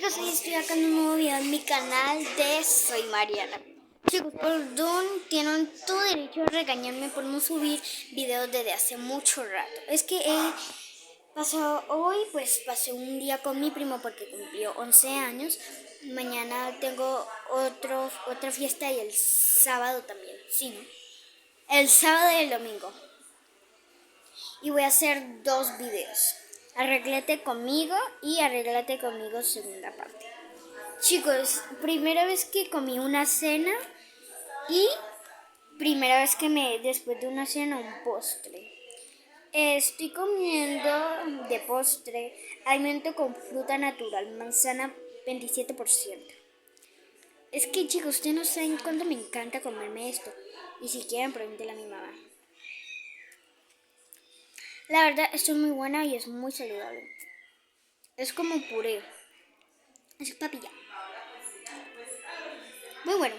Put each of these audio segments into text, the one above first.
Chicos, hoy estoy acá en un nuevo video en mi canal de Soy Mariana. Chicos, perdón, tienen todo derecho a regañarme por no subir videos desde hace mucho rato. Es que pasé un día con mi primo porque cumplió 11 años. Mañana tengo otra fiesta y el sábado también, sí, ¿no? El sábado y el domingo. Y voy a hacer 2 videos. Arréglate conmigo y arréglate conmigo segunda parte. Chicos, primera vez que comí una cena y primera vez que después de una cena, un postre. Estoy comiendo de postre alimento con fruta natural, manzana 27%. Es que chicos, ustedes no saben cuánto me encanta comerme esto. Y si quieren, pregúntenle a mi mamá. La verdad, esto es muy buena y es muy saludable. Es como puré. Es papilla. Muy bueno.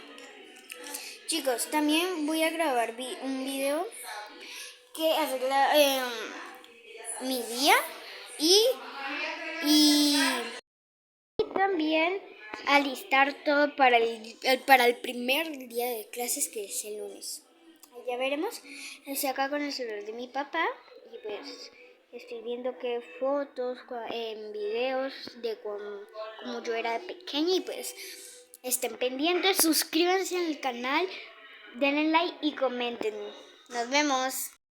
Chicos, también voy a grabar un video que arregla mi día y también alistar todo para el primer día de clases, que es el lunes. Ya veremos. Estoy acá con el celular de mi papá y pues estoy viendo qué fotos, videos de como yo era de pequeña, y pues estén pendientes, suscríbanse al canal, denle like y comenten. Nos vemos.